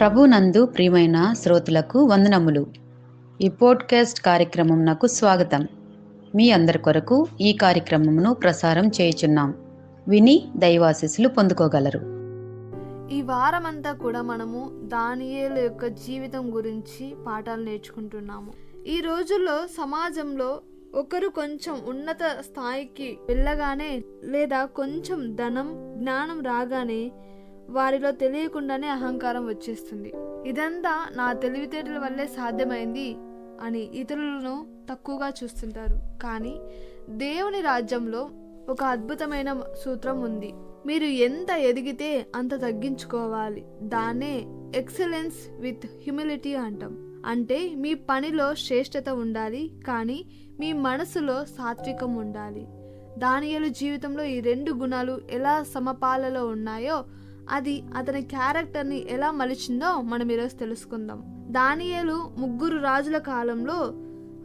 ప్రభునందు ప్రియమైన శ్రోతలకు వందనములు. ఈ పోడ్కాస్ట్ కార్యక్రమం నాకు స్వాగతం. మీ అందరి కొరకు ఈ కార్యక్రమమును ప్రసారం చేయుచున్నాం. విని దైవాశీస్సులు పొందుకోగలరు. ఈ వారమంతా కూడా మనము దానియేలు యొక్క జీవితం గురించి పాఠాలు నేర్చుకుంటున్నాము. ఈ రోజుల్లో సమాజంలో ఒకరు కొంచెం ఉన్నత స్థాయికి వెళ్ళగానే లేదా కొంచెం ధనం జ్ఞానం రాగానే వారిలో తెలియకుండానే అహంకారం వచ్చేస్తుంది. ఇదంతా నా తెలివితేటల వల్లే సాధ్యమైంది అని ఇతరులను తక్కువగా చూస్తుంటారు. కానీ దేవుని రాజ్యంలో ఒక అద్భుతమైన సూత్రం ఉంది. మీరు ఎంత ఎదిగితే అంత తగ్గించుకోవాలి. దాన్నే ఎక్సలెన్స్ విత్ హ్యూమిలిటీ అంటాం. అంటే మీ పనిలో శ్రేష్టత ఉండాలి, కానీ మీ మనసులో సాత్వికం ఉండాలి. దానియేలు జీవితంలో ఈ రెండు గుణాలు ఎలా సమపాలలో ఉన్నాయో అది అతని క్యారెక్టర్ని ఎలా మలిచిందో మనం ఈరోజు తెలుసుకుందాం. దానియేలు 3 రాజుల కాలంలో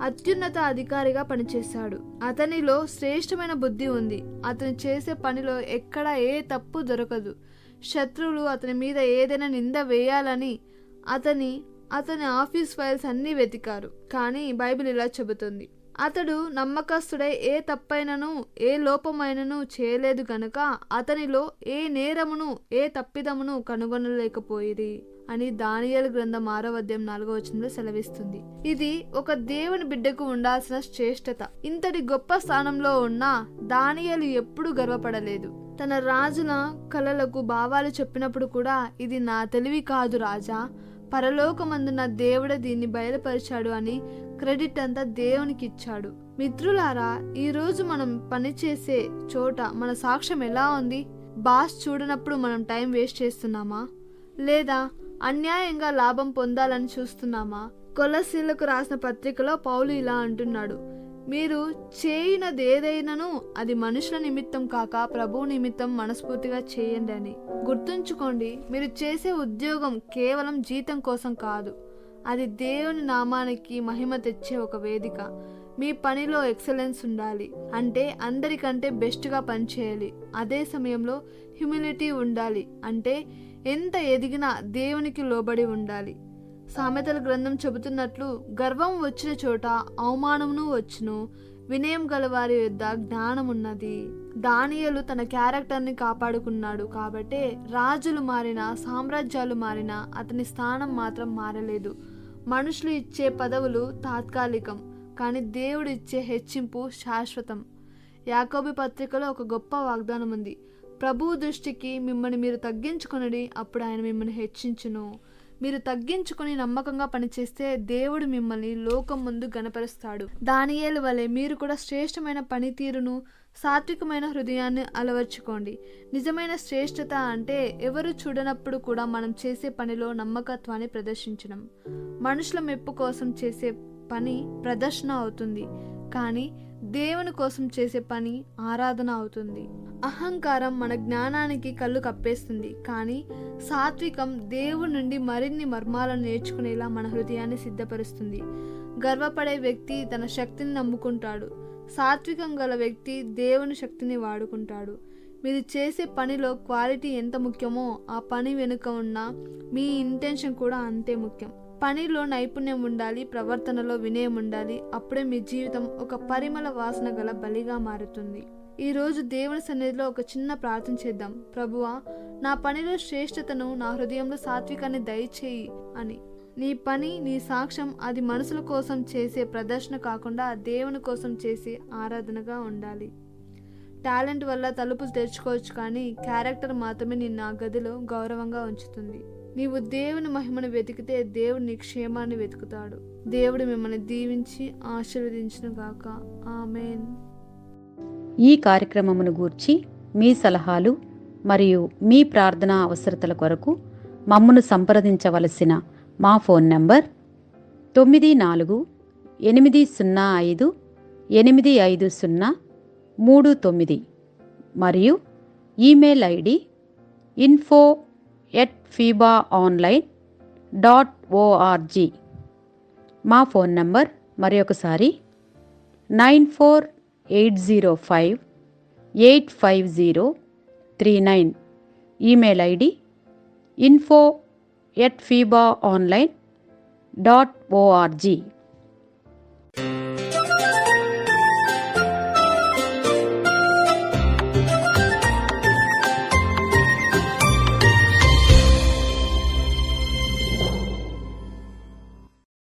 అత్యున్నత అధికారిగా పనిచేశాడు. అతనిలో శ్రేష్టమైన బుద్ధి ఉంది. అతను చేసే పనిలో ఎక్కడా ఏ తప్పు దొరకదు. శత్రువులు అతని మీద ఏదైనా నింద వేయాలని అతని ఆఫీస్ ఫైల్స్ అన్నీ వెతికారు. కానీ బైబిల్ ఇలా చెబుతుంది, అతడు నమ్మకస్తుడై ఏ తప్పైనను ఏ లోపమైనను చేయలేదు గనుక అతనిలో ఏ నేరమును ఏ తప్పిదమును కనుగొనలేకపోయిరి అని దానియేలు గ్రంథం 6వ అధ్యాయం 4వ వచనంలో సెలవిస్తుంది. ఇది ఒక దేవుని బిడ్డకు ఉండాల్సిన శ్రేష్టత. ఇంతటి గొప్ప స్థానంలో ఉన్న దానియేలు ఎప్పుడూ గర్వపడలేదు. తన రాజుల కలలకు భావాలు చెప్పినప్పుడు కూడా ఇది నా తెలివి కాదు రాజా, పరలోకమందున్న దేవుడే దీన్ని బయలుపరిచాడు అని క్రెడిట్ అంతా దేవునికి ఇచ్చాడు. మిత్రులారా, ఈరోజు మనం పనిచేసే చోట మన సాక్ష్యం ఎలా ఉంది? బాస్ చూడనప్పుడు మనం టైం వేస్ట్ చేస్తున్నామా? లేదా అన్యాయంగా లాభం పొందాలని చూస్తున్నామా? కొలస్సీలకు రాసిన పత్రికలో పౌలు ఇలా అంటున్నాడు, మీరు చేయనదేదైనను అది మనుషుల నిమిత్తం కాక ప్రభువు నిమిత్తం మనస్ఫూర్తిగా చేయండి అని. గుర్తుంచుకోండి, మీరు చేసే ఉద్యోగం కేవలం జీతం కోసం కాదు, అది దేవుని నామానికి మహిమ తెచ్చే ఒక వేదిక. మీ పనిలో ఎక్సలెన్స్ ఉండాలి, అంటే అందరికంటే బెస్ట్గా పనిచేయాలి. అదే సమయంలో హ్యూమిలిటీ ఉండాలి, అంటే ఎంత ఎదిగినా దేవునికి లోబడి ఉండాలి. సామెతల గ్రంథం చెబుతున్నట్లు, గర్వం వచ్చిన చోట అవమానమును వచ్చును, వినయం గలవారి యొద్ద జ్ఞానం ఉన్నది. దానియేలు తన క్యారెక్టర్ని కాపాడుకున్నాడు కాబట్టే రాజులు మారినా సామ్రాజ్యాలు మారినా అతని స్థానం మాత్రం మారలేదు. మనుషులు ఇచ్చే పదవులు తాత్కాలికం, కానీ దేవుడు ఇచ్చే హెచ్చింపు శాశ్వతం. యాకోబు పత్రికలో ఒక గొప్ప వాగ్దానం ఉంది, ప్రభువు దృష్టికి మిమ్మల్ని మీరు తగ్గించుకొనుడి, అప్పుడు ఆయన మిమ్మల్ని హెచ్చించును. మీరు తగ్గించుకుని నమ్మకంగా పనిచేస్తే దేవుడు మిమ్మల్ని లోకం ముందు గణపరుస్తాడు. దానియేలు వలె మీరు కూడా శ్రేష్టమైన పనితీరును సాత్వికమైన హృదయాన్ని అలవర్చుకోండి. నిజమైన శ్రేష్టత అంటే ఎవరు చూడనప్పుడు కూడా మనం చేసే పనిలో నమ్మకత్వాన్ని ప్రదర్శించడం. మనుషుల మెప్పు కోసం చేసే పని ప్రదర్శన అవుతుంది, కానీ దేవుని కోసం చేసే పని ఆరాధన అవుతుంది. అహంకారం మన జ్ఞానానికి కళ్ళు కప్పేస్తుంది, కానీ సాత్వికం దేవుడి నుండి మరిన్ని మర్మాలను నేర్చుకునేలా మన హృదయాన్ని సిద్ధపరుస్తుంది. గర్వపడే వ్యక్తి తన శక్తిని నమ్ముకుంటాడు. సాత్వికం గల వ్యక్తి దేవుని శక్తిని వాడుకుంటాడు. మీరు చేసే పనిలో క్వాలిటీ ఎంత ముఖ్యమో ఆ పని వెనుక ఉన్న మీ ఇంటెన్షన్ కూడా అంతే ముఖ్యం. పనిలో నైపుణ్యం ఉండాలి, ప్రవర్తనలో వినయం ఉండాలి. అప్పుడే మీ జీవితం ఒక పరిమళ వాసన గల బలిగా మారుతుంది. ఈరోజు దేవుని సన్నిధిలో ఒక చిన్న ప్రార్థన చేద్దాం. ప్రభువా, నా పనిలో శ్రేష్టతను, నా హృదయంలో సాత్వికాన్ని దయచేయి అని. నీ పని, నీ సాక్ష్యం అది మనుషుల కోసం చేసే ప్రదర్శన కాకుండా దేవుని కోసం చేసే ఆరాధనగా ఉండాలి. టాలెంట్ వల్ల తలుపులు తెరుచుకోవచ్చు, కానీ క్యారెక్టర్ మాత్రమే నిన్ను ఆ గదిలో గౌరవంగా ఉంచుతుంది. నీవు దేవుని మహిమను వెతికితే దేవుడు నీ క్షేమాన్ని వెతుకుతాడు. దేవుడు మిమ్మల్ని దీవించి ఆశీర్వదించును గాక. ఆమేన్. ఈ కార్యక్రమమును గూర్చి మీ సలహాలు మరియు మీ ప్రార్థనా అవసరతల కొరకు మమ్మను సంప్రదించవలసిన మా ఫోన్ నంబర్ 9448585039 మరియు ఈమెయిల్ ఐడి info@fibaonline.org. మా ఫోన్ నంబర్ మరొకసారి 9480585039. Email ID info @fibaonline.org.